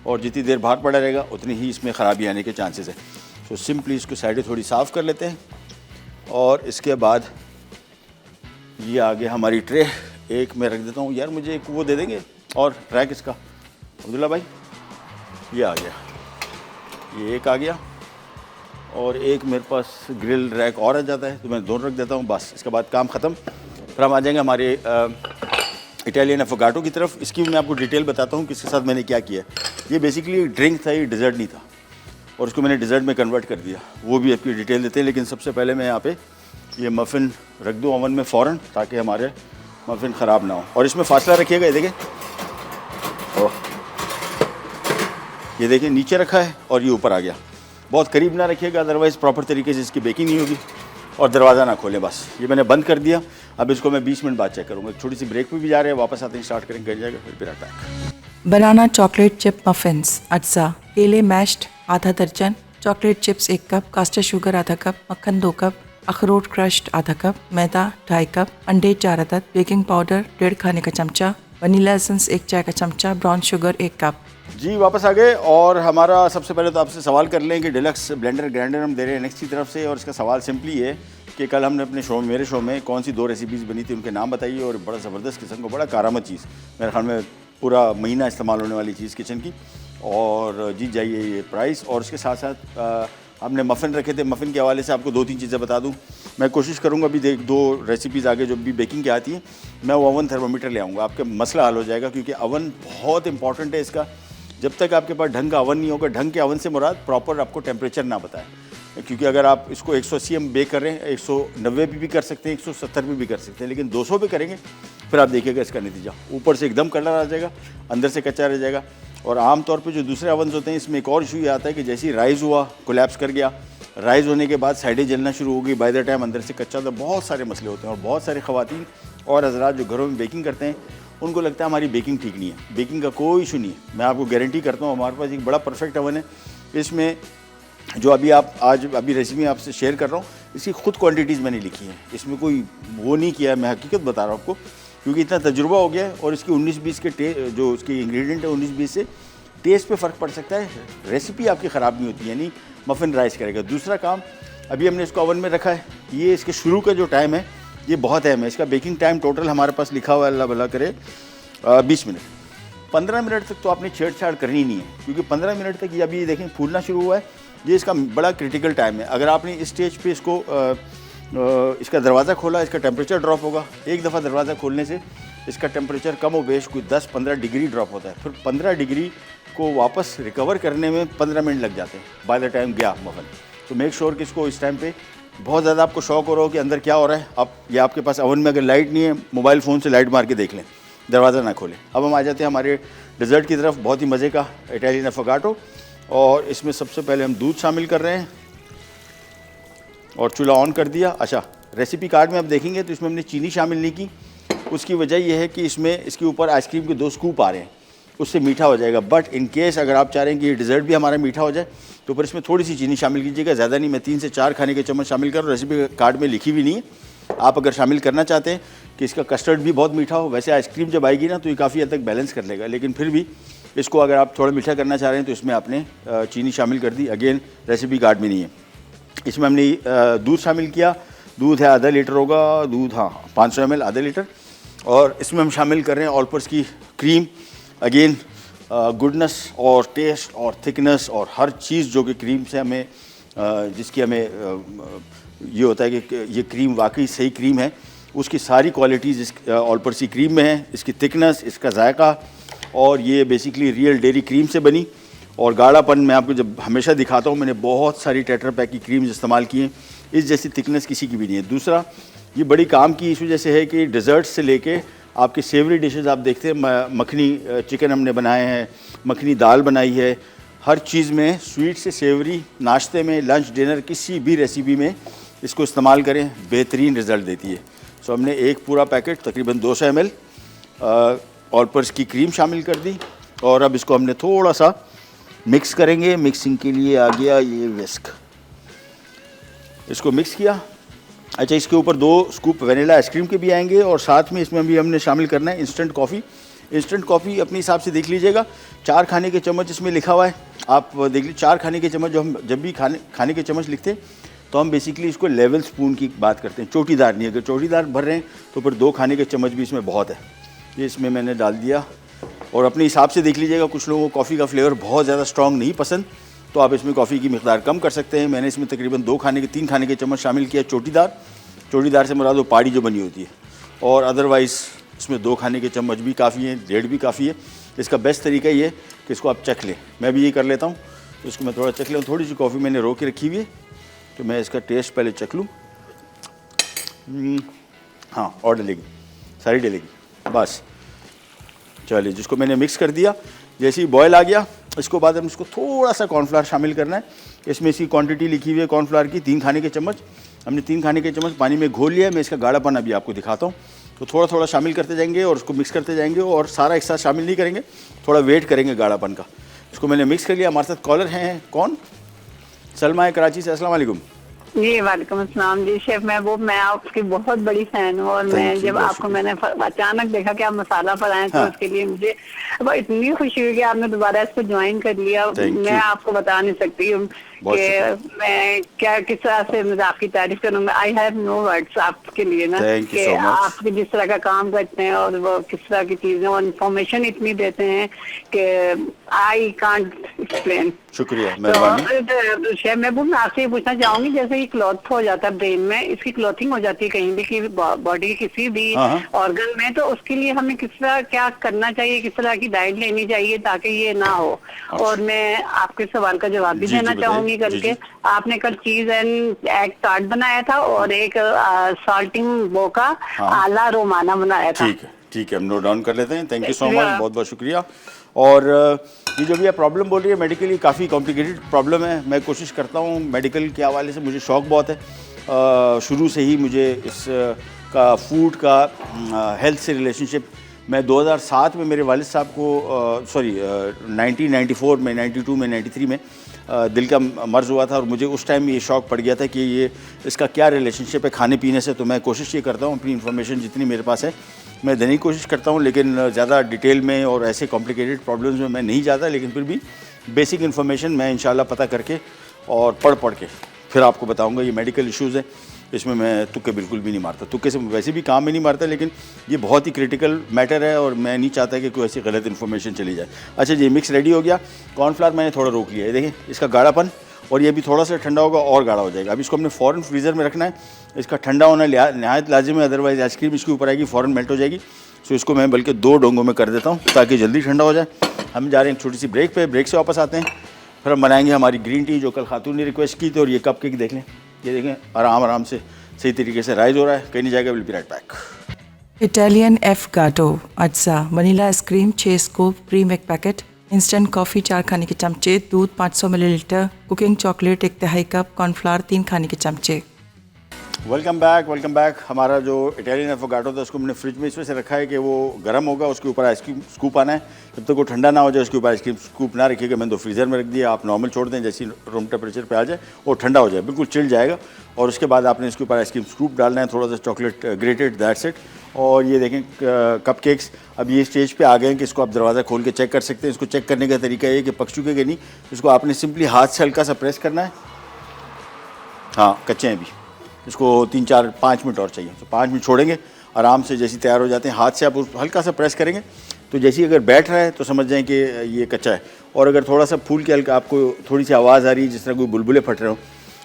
और जितनी देर बाहर पड़ा रहेगा उतनी ही इसमें ख़राबी आने के चांसेस है। तो सिंपली इसको साइडें थोड़ी साफ़ कर लेते हैं, और इसके बाद ये आ गया हमारी ट्रे। एक मैं रख देता हूँ यार, मुझे एक वो दे देंगे और रैक इसका, अब्दुल्ला भाई, ये आ गया, ये एक आ गया, और एक मेरे पास ग्रिल रैक और आ जाता है, तो मैं दोनों रख देता हूँ। बस इसके बाद काम ख़त्म। फिर हम आ जाएंगे हमारे इटालियन अफोगाटो की तरफ। इसकी मैं आपको डिटेल बताता हूँ किसके साथ मैंने क्या किया है। ये बेसिकली ड्रिंक था, ये डिज़र्ट नहीं था, और इसको मैंने डिज़र्ट में कन्वर्ट कर दिया, वो भी आपकी डिटेल देते हैं। लेकिन सबसे पहले मैं यहाँ पे ये मफ़िन रख दूँ ओवन में फ़ौरन, ताकि हमारे मफ़िन ख़राब ना हो। और इसमें फासला रखिएगा, ये देखें, ये देखिए नीचे रखा है और ये ऊपर आ गया। बहुत करीब ना रखिएगा, अदरवाइज़ प्रॉपर तरीके से इसकी बेकिंग नहीं होगी। और दरवाज़ा ना खोलें, बस ये मैंने बंद कर दिया। अब इसको मैं 20 मिनट बाद चेक करूँगा। एक छोटी सी ब्रेक पे भी जा रहे हैं, वापस आते हैं, स्टार्ट करेंगे, कर जाएगा, फिर attack. Banana chocolate chip muffins अज्जा, केले मैश्ड आधा दर्जन, chocolate chips 1 cup, caster sugar आधा कप, मक्खन 2 कप, अखरोट क्रश्ड आधा कप, मैदा 2.5 कप, अंडे 4 अदद, बेकिंग पाउडर 1.5 खाने का चमचा, वनीला एसेंस 1 चाय का चमचा, ब्राउन शुगर 1 कप। जी वापस आ गए। और हमारा सबसे पहले तो आपसे सवाल कर लें कि डिलक्स ब्लेंडर ग्राइंडर हम दे रहे हैं नेक्स्ट की तरफ से, और इसका सवाल सिंपली है कि कल हमने अपने शो में, मेरे शो में कौन सी 2 रेसिपीज़ बनी थी, उनके नाम बताइए। और बड़ा ज़बरदस्त किस्म को, बड़ा कारामत चीज़, मेरे ख्याल में पूरा महीना इस्तेमाल होने वाली चीज़ किचन की, और जीत जाइए ये प्राइस। और उसके साथ साथ हमने मफ़िन रखे थे, मफ़िन के हवाले से आपको 2-3 चीज़ें बता दूं। मैं कोशिश करूंगा अभी 2 रेसिपीज़ आगे जो भी बेकिंग की आती हैं, मैं वो ओवन थर्मामीटर ले आऊँगा, आपका मसला हल हो जाएगा। क्योंकि ओवन बहुत इंपॉर्टेंट है इसका। जब तक आपके पास ढंग का ओवन नहीं होगा, ढंग के ओवन से मुराद प्रॉपर आपको टेम्परेचर ना बताए, क्योंकि अगर आप इसको 180 में बेक कर रहे हैं, 190 पे भी कर सकते हैं, 170 पे भी कर सकते हैं, लेकिन 200 पे करेंगे, फिर आप देखिएगा इसका नतीजा, ऊपर से एकदम कलर आ जाएगा, अंदर से कच्चा रह जाएगा। और आमतौर पे जो दूसरे ओवन होते हैं, इसमें एक और इशू ये आता है कि जैसे ही राइज़ हुआ, कोलैप्स कर गया, राइज़ होने के बाद साइडें जलना शुरू हो गई, बाय द टाइम अंदर से कच्चा, तो बहुत सारे मसले होते हैं। और बहुत सारे ख़वातीन और हज़रात जो घरों में बेकिंग करते हैं, उनको लगता है हमारी बेकिंग ठीक नहीं है। बेकिंग का कोई इशू नहीं है, मैं आपको गारंटी करता हूँ, हमारे पास एक बड़ा परफेक्ट ओवन है। इसमें जो अभी रेसिपी आपसे शेयर कर रहा हूँ, इसकी खुद क्वांटिटीज़ मैंने लिखी हैं, इसमें कोई वो नहीं किया है, मैं हकीकत बता रहा हूँ आपको, क्योंकि इतना तजुर्बा हो गया है। और इसकी 19-20 के जो उसके इंग्रेडिएंट है, 19-20 से टेस्ट पे फ़र्क पड़ सकता है, रेसिपी आपकी ख़राब नहीं होती, यानी मफ़िन राइस करेगा। दूसरा काम, अभी हमने इसको ओवन में रखा है, ये इसके शुरू का जो टाइम है ये बहुत अहम है। इसका बेकिंग टाइम टोटल हमारे पास लिखा हुआ है, अल्लाह भला करे, 20 मिनट। 15 मिनट तक तो आपने छेड़छाड़ करनी नहीं है, क्योंकि 15 मिनट तक ये अभी देखें फूलना शुरू हुआ है, ये इसका बड़ा क्रिटिकल टाइम है। अगर आपने इस स्टेज पे इसको इसका दरवाज़ा खोला, इसका टेम्परेचर ड्रॉप होगा। एक दफ़ा दरवाज़ा खोलने से इसका टेम्परेचर कम हो बेश कोई 10-15 डिग्री ड्रॉप होता है, फिर 15 डिग्री को वापस रिकवर करने में 15 मिनट लग जाते हैं बाय द टाइम गया मफ़िन। तो मेक श्योर कि इसको इस टाइम पे बहुत ज़्यादा आपको शौक हो रहा हो कि अंदर क्या हो रहा है, आप या आपके पास ओवन में अगर लाइट नहीं है, मोबाइल फ़ोन से लाइट मार के देख लें, दरवाज़ा ना खोलें। अब हम आ जाते हैं हमारे डिज़र्ट की तरफ, बहुत ही मज़े का इटालियन अफोगाटो। और इसमें सबसे पहले हम दूध शामिल कर रहे हैं और चूल्हा ऑन कर दिया। अच्छा, रेसिपी कार्ड में आप देखेंगे तो इसमें हमने चीनी शामिल नहीं की, उसकी वजह यह है कि इसमें इसके ऊपर आइसक्रीम के 2 स्कूप आ रहे हैं, उससे मीठा हो जाएगा। बट इन केस अगर आप चाह रहे हैं कि ये डिज़र्ट भी हमारा मीठा हो जाए, तो फिर इसमें थोड़ी सी चीनी शामिल कीजिएगा, ज़्यादा नहीं। मैं 3 से 4 खाने के चम्मच शामिल कर रहा हूँ, रेसिपी कार्ड में लिखी भी नहीं है। आप अगर शामिल करना चाहते हैं कि इसका कस्टर्ड भी बहुत मीठा हो, वैसे आइसक्रीम जब आएगी ना तो ये काफ़ी हद तक बैलेंस कर लेगा, लेकिन फिर भी इसको अगर आप थोड़ा मीठा करना चाह रहे हैं तो इसमें आपने चीनी शामिल कर दी। अगेन रेसिपी कार्ड में नहीं है। इसमें हमने दूध शामिल किया, दूध है आधा लीटर होगा, दूध हाँ 500 ml आधा लीटर। और इसमें हम शामिल कर रहे हैं ऑलपर्स की क्रीम। अगेन गुडनेस और टेस्ट और थिकनेस और हर चीज़ जो कि क्रीम से हमें जिसकी हमें ये होता है कि ये क्रीम वाकई सही क्रीम है, उसकी सारी क्वालिटीज़ इस ऑलपर्स की क्रीम में है। इसकी थिकनेस, इसका जायका, और ये बेसिकली रियल डेयरी क्रीम से बनी। और गाढ़ापन मैं आपको जब हमेशा दिखाता हूँ, मैंने बहुत सारी टेट्रा पैक की क्रीम्स इस्तेमाल की हैं, इस जैसी थिकनेस किसी की भी नहीं है। दूसरा, ये बड़ी काम की इस वजह से है कि डिज़र्ट से लेके आपके सेवरी डिशेज़ आप देखते हैं, मखनी चिकन हमने बनाए हैं, मखनी दाल बनाई है, हर चीज़ में स्वीट से सेवरी, नाश्ते में, लंच, डिनर, किसी भी रेसिपी में इसको इस्तेमाल करें, बेहतरीन रिज़ल्ट देती है। सो हमने एक पूरा पैकेट तकरीबन 200 ml ऑलपर्स की क्रीम शामिल कर दी और अब इसको हमने थोड़ा सा मिक्स करेंगे। मिक्सिंग के लिए आ गया ये विस्क, इसको मिक्स किया। अच्छा, इसके ऊपर 2 स्कूप वनीला आइसक्रीम के भी आएंगे और साथ में इसमें भी हमने शामिल करना है इंस्टेंट कॉफ़ी। इंस्टेंट कॉफ़ी अपने हिसाब से देख लीजिएगा, 4 खाने के चम्मच इसमें लिखा हुआ है, आप देख लीजिए 4 खाने के चम्मच। जो हम जब भी खाने के चम्मच लिखते हैं तो हम बेसिकली इसको लेवल स्पून की बात करते हैं, चोटीदार नहीं। अगर चोटीदार भर रहे हैं तो फिर 2 खाने के चम्मच भी इसमें बहुत है। ये इसमें मैंने डाल दिया और अपने हिसाब से देख लीजिएगा। कुछ लोगों को कॉफ़ी का फ्लेवर बहुत ज़्यादा स्ट्रॉन्ग नहीं पसंद, तो आप इसमें कॉफ़ी की मिकदार कम कर सकते हैं। मैंने इसमें तकरीबन 3 खाने के चम्मच शामिल किया चोटीदार से मुराद वो पाड़ी जो बनी होती है, और अदरवाइज़ इसमें 2 खाने के चम्मच भी काफ़ी हैं, 1.5 भी काफ़ी है। इसका बेस्ट तरीका ये कि इसको आप चख लें। मैं भी ये कर लेता हूँ, तो इसको मैं थोड़ा चख लें। थोड़ी सी कॉफ़ी मैंने रो के रखी हुई है, तो मैं इसका टेस्ट पहले चख लूँ। हाँ, और डलेगी, सारी डलेगी बस। चलिए, जिसको मैंने मिक्स कर दिया, जैसे ही बॉयल आ गया, इसको बाद हम इसको थोड़ा सा कॉर्नफ्लावर शामिल करना है। इसमें इसकी क्वांटिटी लिखी हुई है कॉर्नफ्लावर की 3 खाने के चम्मच। हमने 3 खाने के चम्मच पानी में घोल लिया है। मैं इसका गाढ़ापन अभी आपको दिखाता हूँ। तो थोड़ा थोड़ा शामिल करते जाएंगे और उसको मिक्स करते जाएंगे, और सारा एक साथ शामिल नहीं करेंगे, थोड़ा वेट करेंगे गाढ़ापन का। इसको मैंने मिक्स कर लिया। हमारे साथ कॉलर हैं, कौन? सलमा है कराची से। अस्सलाम वालेकुम। जी वालेकुम अस्सलाम। जी शेफ महबूब, मैं आपकी बहुत बड़ी फैन हूँ और मैं जब आपको मैंने अचानक देखा कि आप मसाला बनाए तो उसके लिए मुझे इतनी खुशी हुई कि आपने दोबारा इसको ज्वाइन कर लिया। मैं आपको बता नहीं सकती हूँ कि मैं क्या किस तरह से आपकी तारीफ करूँगा। आई हैव नो वर्ड्स आपके लिए ना, कि आप जिस तरह का काम करते हैं और वो किस तरह की चीजें और इन्फॉर्मेशन इतनी देते हैं कि आई कांट एक्सप्लेन। शुक्रिया, मेहरबानी। तो शेफ महबूब, मैं आपसे ये पूछना चाहूंगी, जैसे ये क्लॉथ हो जाता है ब्रेन में, इसकी क्लॉथिंग हो जाती है कहीं भी की बॉडी के किसी भी ऑर्गन में, तो उसके लिए हमें किस तरह क्या करना चाहिए, किस तरह की डाइट लेनी चाहिए ताकि ये ना हो? और मैं आपके सवाल का जवाब भी देना चाहूंगी करके। आपने कल चीज एंड एग टार्ट बनाया था और एक साल्टिंग बोका आला रोमाना बनाया था। ठीक है, हम नोट डाउन कर लेते हैं। थैंक यू सो मच, बहुत बहुत शुक्रिया। और ये जो भी आप प्रॉब्लम बोल रही है, मेडिकली काफ़ी कॉम्प्लिकेटेड प्रॉब्लम है। मैं कोशिश करता हूँ, मेडिकल के हवाले से मुझे शौक़ बहुत है। शुरू से ही मुझे इस का फूड का हेल्थ से रिलेशनशिप, मैं 2007 में मेरे वालिद साहब को 1994 में, 92 में, 93 में दिल का मर्ज़ हुआ था और मुझे उस टाइम ये शौक़ पड़ गया था कि ये इसका क्या रिलेशनशिप है खाने पीने से। तो मैं कोशिश ये करता हूँ, अपनी इन्फॉर्मेशन जितनी मेरे पास है मैं देने की कोशिश करता हूँ, लेकिन ज़्यादा डिटेल में और ऐसे कॉम्प्लिकेटेड प्रॉब्लम्स में मैं नहीं जाता। लेकिन फिर भी बेसिक इन्फॉर्मेशन मैं इंशाल्लाह पता करके और पढ़ के फिर आपको बताऊँगा। ये मेडिकल इश्यूज़ है, इसमें मैं तुक्के बिल्कुल भी नहीं मारता। तुक्के से वैसे भी काम में नहीं मारता, लेकिन ये बहुत ही क्रिटिकल मैटर है और मैं नहीं चाहता कि कोई ऐसी गलत इन्फॉर्मेशन चली जाए। अच्छा जी, मिक्स रेडी हो गया। कॉर्नफ्लावर मैंने थोड़ा रोक लिया है, देखें इसका गाढ़ापन, और ये भी थोड़ा सा ठंडा होगा और गाढ़ा हो जाएगा। अब इसको हमने फ़ौरन फ्रीज़र में रखना है। इसका ठंडा होना नहायत लाजिम है, अदरवाइज़ आइसक्रीम इसके ऊपर आएगी, फ़ौरन मेल्ट हो जाएगी। सो इसको मैं बल्कि 2 डोंगों में कर देता हूँ ताकि जल्दी ठंडा हो जाए। हम जा रहे हैं एक छोटी सी ब्रेक पे, ब्रेक से वापस आते हैं, फिर हम बनाएंगे हमारी ग्रीन टी जो कल खातून ने रिक्वेस्ट की थी। और ये कप केक देख लें, ये देखें आराम से सही तरीके से राइज हो रहा है, कहीं नहीं जाएगा। Will be right back. Italian affogato अज्जा, vanilla ice cream 6 scoop, cream 1 packet, instant coffee 4 खाने के चमचे, दूध 500 millilitre, cooking chocolate 1/3 cup, cornflour 3 खाने के चमचे। Welcome back. हमारा जो इटालियन एफोगाटो था उसको हमने फ्रिज में इस वजह से रखा है कि वो गर्म होगा, उसके ऊपर आइसक्रीम स्कूप आना है। जब तक वो ठंडा ना हो जाए उसके ऊपर आइसक्रीम स्कूप ना रखिएगा। मैंने तो फ्रीज़र में रख दिया, आप नॉर्मल छोड़ दें, जैसे रूम टेम्परेचर पे आ जाए और ठंडा हो जाए, बिल्कुल चिल जाएगा। और उसके बाद आपने इसके ऊपर आइसक्रीम स्कूप डालना है, थोड़ा सा चॉकलेट ग्रेटेड, दैट्स इट। और ये देखें कप केक्स अब ये स्टेज पे आ गए हैं कि इसको आप दरवाज़ा खोल के चेक कर सकते हैं। इसको चेक करने का तरीका ये कि पक चुके कि नहीं, इसको आपने सिंपली हाथ से हल्का सा प्रेस करना है। हाँ, कच्चे हैं अभी, इसको 3, 4, 5 मिनट और चाहिए, तो 5 मिनट छोड़ेंगे। आराम से जैसे तैयार हो जाते हैं। हाथ से आप हल्का सा प्रेस करेंगे तो जैसे अगर बैठ रहा है तो समझ जाएं कि ये कच्चा है, और अगर थोड़ा सा फूल के हल्का आपको थोड़ी सी आवाज़ आ रही है जिस तरह कोई बुलबुले फट रहे हो,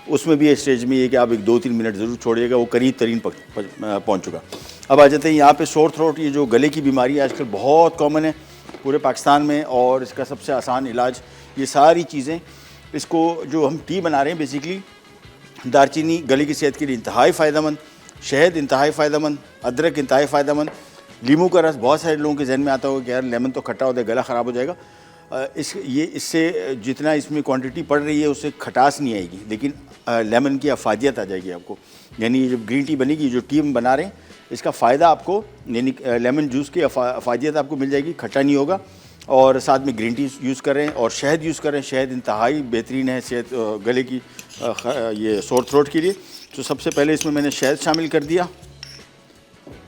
उसमें भी स्टेज में ये कि आप एक 2-3 मिनट ज़रूर छोड़िएगा, वो करीब तरीन पहुँच चुका। अब आ जाते हैं यहाँ पे सोर थ्रोट, ये जो गले की बीमारी है आजकल बहुत कॉमन है पूरे पाकिस्तान में, और इसका सबसे आसान इलाज ये सारी चीज़ें, इसको जो हम टी बना रहे हैं बेसिकली, दारचीनी गले की सेहत के लिए इंतहाई फ़ायदेमंद, शहद इंतहाई फ़ायदेमंद, अदरक इंतहाई फ़ायदेमंद, लीमू का रस। बहुत सारे लोगों के जहन में आता होगा कि यार लेमन तो खट्टा होता है, गला ख़राब हो जाएगा। इससे जितना इसमें क्वांटिटी पड़ रही है उससे खटास नहीं आएगी, लेकिन लेमन की अफादियत आ जाएगी आपको। यानी ये जब ग्रीन टी बनेगी, जो टी हम बना रहे हैं, इसका फ़ायदा आपको, यानी लेमन जूस की अफादियत आपको मिल जाएगी, खट्टा नहीं होगा। और साथ में ग्रीन टी यूज़ करें और शहद यूज़ करें। शहद इंतहाई बेहतरीन है सेहत गले की, ये सोर थ्रोट के लिए। तो सबसे पहले इसमें मैंने शहद शामिल कर दिया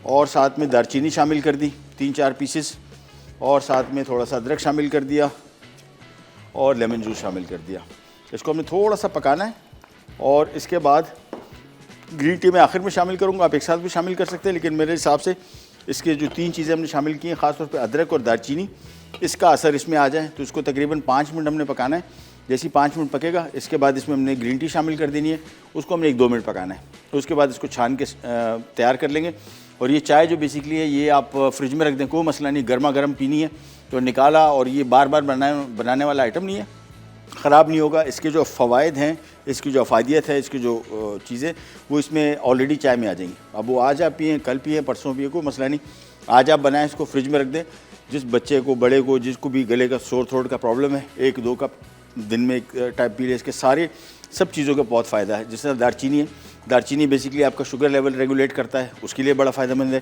और साथ में दारचीनी शामिल कर दी 3-4 पीसेस, और साथ में थोड़ा सा अदरक शामिल कर दिया और लेमन जूस शामिल कर दिया। इसको हमने थोड़ा सा पकाना है, और इसके बाद ग्रीन टी मैं आखिर में शामिल करूँगा। आप एक साथ भी शामिल कर सकते हैं, लेकिन मेरे हिसाब से इसके जो 3 चीज़ें हमने शामिल की हैं, ख़ासतौर पर अदरक और दारचीनी, इसका असर इसमें आ जाए, तो इसको तकरीबन 5 मिनट हमने पकाना है। जैसे ही 5 मिनट पकेगा, इसके बाद इसमें हमने ग्रीन टी शामिल कर देनी है, उसको हमने 1-2 मिनट पकाना है। तो उसके बाद इसको छान के तैयार कर लेंगे। और ये चाय जो बेसिकली है, ये आप फ्रिज में रख दें, कोई मसला नहीं, गर्मा गर्म पीनी है तो निकाला, और ये बार बार बनाने वाला आइटम नहीं है, ख़राब नहीं होगा। इसके जो फ़वाइद हैं, इसकी जो अफादियत है, इसकी जो चीज़ें, वो इसमें ऑलरेडी चाय में आ जाएंगी। अब वो आज आप पिएँ, कल पिएँ, परसों पिए, कोई मसला नहीं। आज आप बनाएं, इसको फ्रिज में रख दें। जिस बच्चे को, बड़े को, जिसको भी गले का सोर थ्रोट का प्रॉब्लम है, 1-2 कप दिन में एक टाइप पी ले। इसके सारे सब चीज़ों का बहुत फ़ायदा है। जिस तरह दारचीनी है, दारचीनी बेसिकली आपका शुगर लेवल रेगुलेट करता है, उसके लिए बड़ा फ़ायदेमंद है।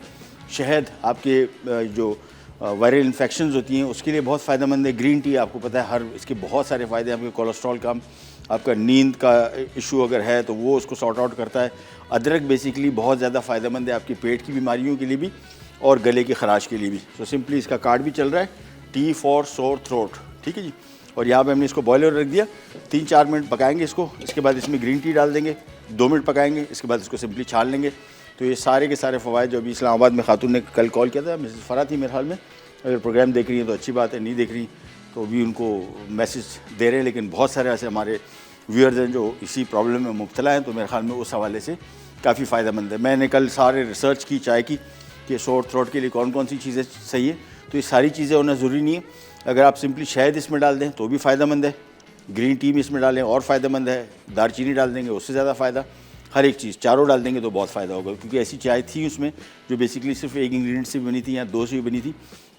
शहद आपके जो वायरल इन्फेक्शंस होती हैं उसके लिए बहुत फ़ायदेमंद है। ग्रीन टी आपको पता है हर इसके बहुत सारे फ़ायदे हैं। आपके कोलेस्ट्रॉल कम, आपका नींद का इशू अगर है तो वो उसको सॉर्ट आउट करता है। अदरक बेसिकली बहुत ज़्यादा फ़ायदेमंद है आपकी पेट की बीमारियों के लिए भी और गले की खराश के लिए भी। तो सिंपली इसका कार्ड भी चल रहा है, टी फॉर सोर थ्रोट, ठीक है जी। और यहाँ पे हमने इसको बॉयलर रख दिया, 3-4 मिनट पकाएंगे इसको। इसके बाद इसमें ग्रीन टी डाल देंगे, 2 मिनट पकाएंगे, इसके बाद इसको सिंपली छान लेंगे। तो ये सारे के सारे फ़वाइद जो अभी इस्लामाबाद में खातून ने कल कॉल किया था, मिसेस फ़रा थी मेरे हाल में, अगर प्रोग्राम देख रही हैं तो अच्छी बात है, नहीं देख रही तो भी उनको मैसेज दे रहे हैं। लेकिन बहुत सारे ऐसे हमारे व्यूअर्स हैं जो इसी प्रॉब्लम में मुब्तला हैं, तो मेरे ख्याल में उस हवाले से काफ़ी फ़ायदेमंद है। मैंने कल सारे रिसर्च की चाय की कि सोर थ्रोट के लिए कौन कौन सी चीज़ें सही है, तो ये सारी चीज़ें होना ज़रूरी नहीं है। अगर आप सिंपली शहद इसमें डाल दें तो भी फ़ायदेमंद है, ग्रीन टी में इसमें डालें और फ़ायदेमंद है, दारचीनी डाल देंगे उससे ज़्यादा फ़ायदा, हर एक चीज़ चारों डाल देंगे तो बहुत फ़ायदा होगा। क्योंकि ऐसी चाय थी उसमें जो बेसिकली सिर्फ एक इंग्रेडिएंट से बनी थी या 2 से भी बनी थी,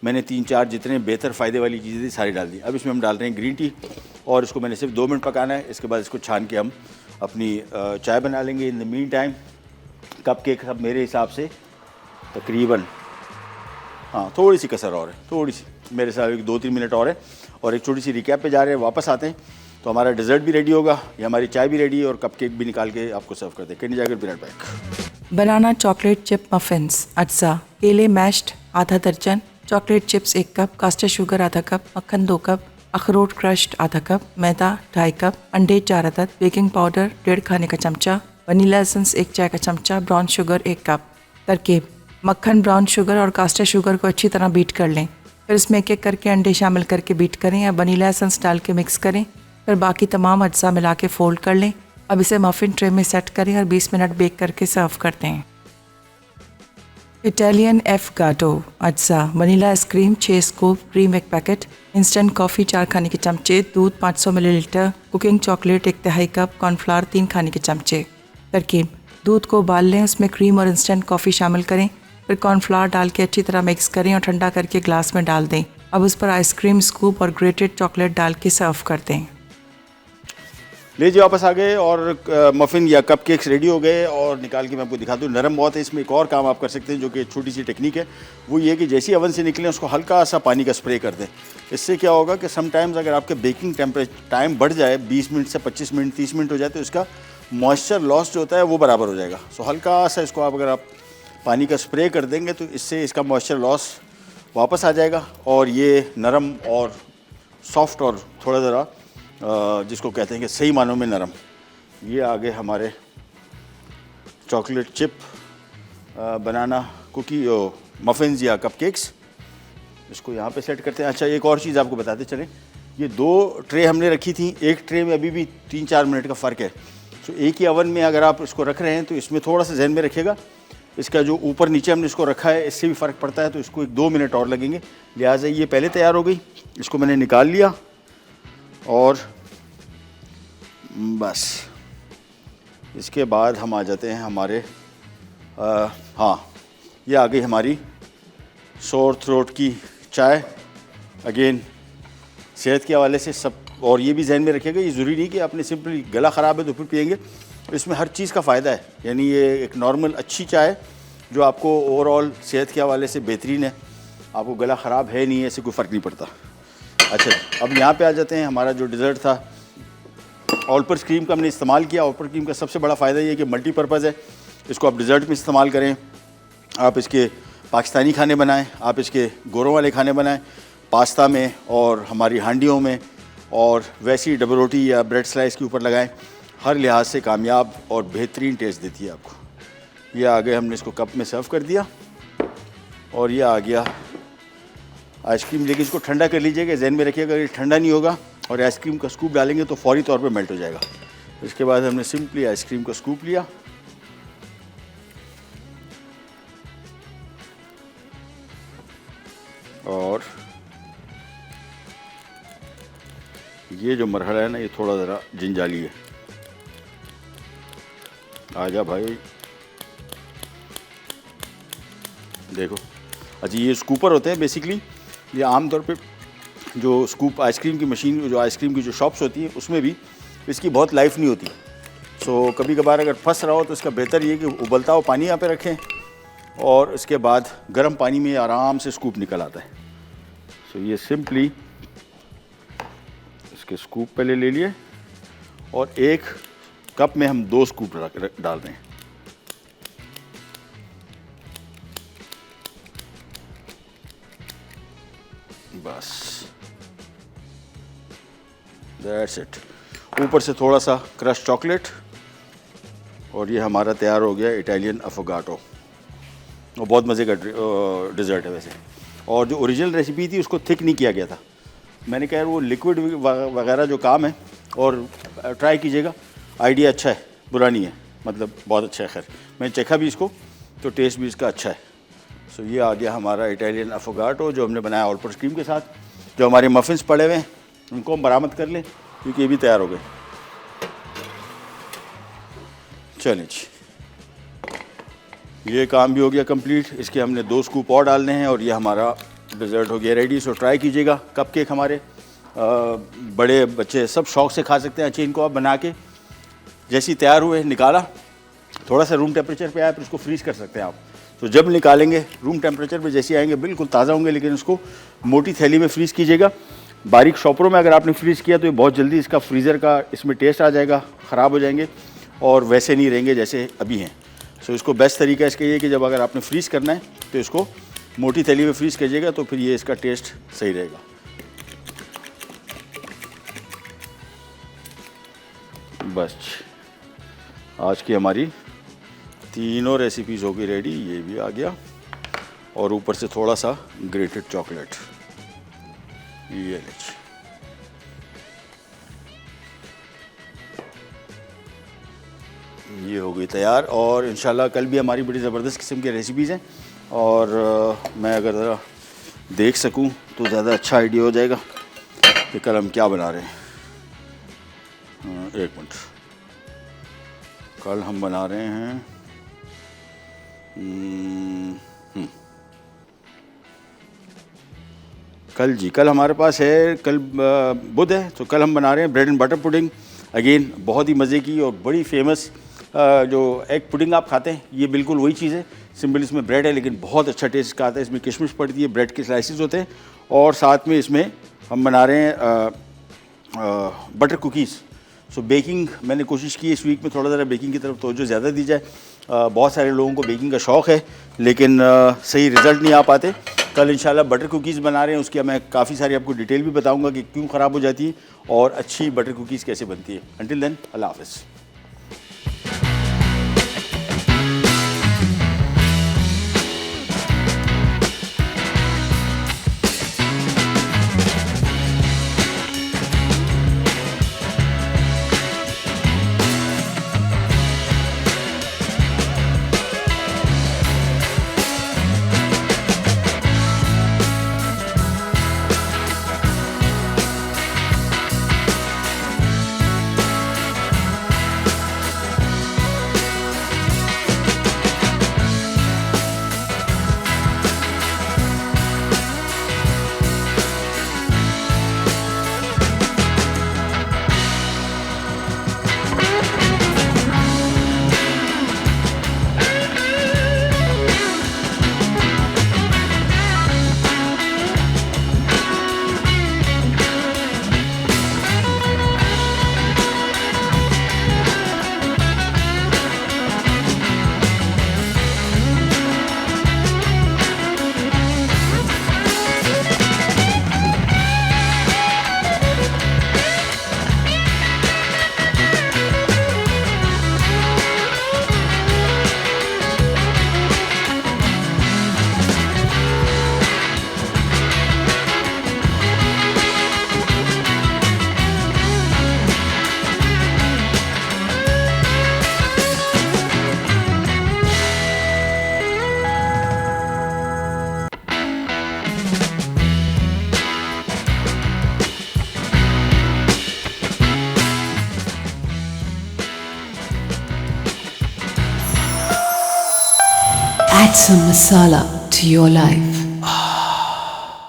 मैंने 3-4 जितने बेहतर फ़ायदे वाली चीज़ें थी सारी डाल दी। अब इसमें हम डाल रहे हैं ग्रीन टी और इसको मैंने सिर्फ 2 मिनट पकाना है। इसके बाद इसको छान के हम अपनी चाय बना लेंगे। In the mean time cup cake अब मेरे हिसाब से तकरीबन हाँ थोड़ी सी कसर और है, थोड़ी सी मेरे हिसाब से 2-3 मिनट और है। और एक छोटी सी रिकैप पे जा रहे हैं, वापस आते हैं तो हमारा डेजर्ट भी रेडी होगा, या हमारी चाय भी रेडी है और कप केक भी निकाल के आपको सर्व करते हैं। कैन जाकर बिना back banana chocolate chip muffins अज्जा, केले मैश्ड आधा दर्जन, chocolate chips 1 cup, caster sugar आधा कप, मक्खन 2 कप, अखरोट क्रश्ड आधा कप, मैदा 2.5 कप, अंडे 4 अदद, बेकिंग पाउडर 1.5 खाने का चमचा, वनीला एसेंस 1 चाय का चमचा, ब्राउन शुगर 1 कप। तरकीब: मक्खन, ब्राउन शुगर और कास्टर शुगर को अच्छी तरह बीट कर लें। फिर इसमें एक एक करके अंडे शामिल करके बीट करें या वनीला एसेंस डाल के मिक्स करें। फिर बाकी तमाम अज्जा मिला के फोल्ड कर लें। अब इसे मफ़िन ट्रे में सेट करें और 20 मिनट बेक करके सर्व करते हैं। इटालियन एफ गाटो अज्जा, vanilla ice cream 6 scoop, cream 1 packet, instant coffee 4 खाने के चमचे, दूध 500 millilitre, cooking chocolate 1/2 cup, cornflour 3 खाने के चमचे। तरकीब: दूध को उबाल लें, उसमें क्रीम और इंस्टेंट कॉफ़ी शामिल करें, फिर कॉर्नफ्लावर डाल के अच्छी तरह मिक्स करें और ठंडा करके ग्लास में डाल दें। अब उस पर आइसक्रीम स्कूप और ग्रेटेड चॉकलेट डाल के सर्व कर दें। लीजिए वापस आ गए और मफ़िन या कप केक्स रेडी हो गए और निकाल के मैं आपको दिखाता हूँ। नरम बहुत है। इसमें एक और काम आप कर सकते हैं जो कि छोटी सी टेक्निक है, वो ये कि जैसे ही ओवन से निकलें उसको हल्का सा पानी का स्प्रे कर दें। इससे क्या होगा कि समटाइम्स अगर आपके बेकिंग टाइम बढ़ जाए 20 मिनट से 25 मिनट 30 मिनट हो जाए तो इसका मॉइस्चर लॉस जो होता है वो बराबर हो जाएगा। सो हल्का सा इसको आप अगर आप पानी का स्प्रे कर देंगे तो इससे इसका मॉइस्चर लॉस वापस आ जाएगा और ये नरम और सॉफ्ट और थोड़ा ज़रा जिसको कहते हैं कि सही मानों में नरम। ये आगे हमारे चॉकलेट चिप बनाना कुकी मफ़िन्स या कपकेक्स। इसको यहाँ पे सेट करते हैं। अच्छा, एक और चीज़ आपको बताते चलें, ये 2 ट्रे हमने रखी थी, एक ट्रे में अभी भी 3-4 मिनट का फ़र्क है। तो एक ही अवन में अगर आप इसको रख रहे हैं तो इसमें थोड़ा सा जहन में रखिएगा, इसका जो ऊपर नीचे हमने इसको रखा है इससे भी फ़र्क पड़ता है, तो इसको 1-2 मिनट और लगेंगे। लिहाजा ये पहले तैयार हो गई, इसको मैंने निकाल लिया और बस इसके बाद हम आ जाते हैं हमारे हाँ, ये आ गई हमारी सोर थ्रोट की चाय। अगेन सेहत के हवाले से सब, और ये भी जहन में रखिएगा, ये ज़रूरी नहीं कि आपने सिंपली गला ख़राब है तो फिर पिएंगे, इसमें हर चीज़ का फ़ायदा है। यानी ये एक नॉर्मल अच्छी चाय जो आपको ओवरऑल सेहत के हवाले से बेहतरीन है, आपको गला ख़राब है नहीं है, इससे कोई फ़र्क नहीं पड़ता। अच्छा, अब यहाँ पे आ जाते हैं, हमारा जो डिज़र्ट था ऑलपर्स क्रीम का हमने इस्तेमाल किया। ऑलपर्स क्रीम का सबसे बड़ा फ़ायदा ये है कि मल्टीपर्पज़ है, इसको आप डिज़र्ट में इस्तेमाल करें, आप इसके पाकिस्तानी खाने बनाएं, आप इसके गोरों वाले खाने बनाएं, पास्ता में और हमारी हांडियों में, और वैसी डबल रोटी या ब्रेड स्लाइस के ऊपर लगाएं, हर लिहाज से कामयाब और बेहतरीन टेस्ट देती है आपको। ये आ गए, हमने इसको कप में सर्व कर दिया और ये आ गया आइसक्रीम। लेकिन इसको ठंडा कर लीजिएगा, जहन में रखिएगा ये ठंडा नहीं होगा और आइसक्रीम का स्कूप डालेंगे तो फौरी तौर पे मेल्ट हो जाएगा। इसके बाद हमने सिंपली आइसक्रीम का स्कूप लिया और ये जो मरहला है ना, ये थोड़ा ज़रा जंजाली है। आजा भाई, देखो। अच्छा, ये स्कूपर होते हैं बेसिकली, ये आमतौर पे जो स्कूप आइसक्रीम की मशीन, जो आइसक्रीम की जो शॉप्स होती है उसमें भी इसकी बहुत लाइफ नहीं होती। सो कभी कभार अगर फंस रहा हो तो इसका बेहतर ये कि उबलता हुआ पानी यहाँ पे रखें और इसके बाद गर्म पानी में आराम से स्कूप निकल आता है। सो ये सिंपली इसके स्कूप पहले ले लिए और एक कप में हम 2 स्कूप डाल रहे हैं। बस दैट्स इट। ऊपर से थोड़ा सा क्रश चॉकलेट और ये हमारा तैयार हो गया इटालियन अफोगाटो। वो बहुत मज़े का डिज़र्ट है वैसे, और जो ओरिजिनल रेसिपी थी उसको थिक नहीं किया गया था। मैंने कहा यार वो लिक्विड वगैरह जो काम है, और ट्राई कीजिएगा, आइडिया अच्छा है, बुरा नहीं है, मतलब बहुत अच्छा है। खैर मैंने चखा भी इसको तो टेस्ट भी इसका अच्छा है। सो ये आ गया हमारा इटालियन अफोगाटो जो हमने बनाया ऑलपर्स क्रीम के साथ। जो हमारे मफ़िन्स पड़े हुए हैं उनको हम बरामद कर लें क्योंकि ये भी तैयार हो गए। चलिए जी, ये काम भी हो गया कंप्लीट। इसके हमने 2 स्कूप और डालने हैं और ये हमारा डिज़र्ट हो गया रेडी। सो ट्राई कीजिएगा। कपकेक हमारे बड़े बच्चे सब शौक़ से खा सकते हैं। अच्छे इनको आप बना के जैसे ही तैयार हुए निकाला, थोड़ा सा रूम टेम्परेचर पे आया फिर इसको फ्रीज़ कर सकते हैं आप। तो जब निकालेंगे रूम टेम्परेचर पे जैसे आएंगे बिल्कुल ताज़ा होंगे, लेकिन इसको मोटी थैली में फ्रीज़ कीजिएगा। बारीक शॉपरों में अगर आपने फ्रीज़ किया तो ये बहुत जल्दी इसका फ्रीज़र का इसमें टेस्ट आ जाएगा, ख़राब हो जाएंगे और वैसे नहीं रहेंगे जैसे अभी हैं। सो इसको बेस्ट तरीका इसका ये कि जब अगर आपने फ्रीज़ करना है तो इसको मोटी थैली में फ्रीज़ कीजिएगा तो फिर ये इसका टेस्ट सही रहेगा। बस आज की हमारी तीनों रेसिपीज़ हो गई रेडी। ये भी आ गया और ऊपर से थोड़ा सा ग्रेटेड चॉकलेट, ये लीजिए। ये हो गई तैयार और इंशाल्लाह कल भी हमारी बड़ी ज़बरदस्त किस्म की रेसिपीज़ हैं और मैं अगर ज़रा देख सकूं तो ज़्यादा अच्छा आइडिया हो जाएगा कि कल हम क्या बना रहे हैं। एक मिनट, कल हम बना रहे हैं कल हमारे पास है, कल बुध है तो कल हम बना रहे हैं bread and butter pudding. Again बहुत ही मज़े की और बड़ी फेमस जो एग पुडिंग आप खाते हैं, ये बिल्कुल वही चीज़ है। सिंपल इसमें ब्रेड है लेकिन बहुत अच्छा टेस्ट का आता है। इसमें किशमिश पड़ती है, ब्रेड के स्लाइसेस होते हैं और साथ में इसमें हम बना रहे हैं बटर कुकीज़। सो बेकिंग मैंने कोशिश की इस वीक में थोड़ा ज़रा बेकिंग की तरफ तवज्जो ज़्यादा दी जाए। बहुत सारे लोगों को बेकिंग का शौक़ है लेकिन सही रिज़ल्ट नहीं आ पाते। कल इंशाल्लाह बटर कुकीज़ बना रहे हैं, उसकी मैं काफ़ी सारी आपको डिटेल भी बताऊंगा कि क्यों ख़राब हो जाती है और अच्छी बटर कुकीज़ कैसे बनती है। अंटिल देन, अल्लाह हाफ़िज़। Add some masala to your life.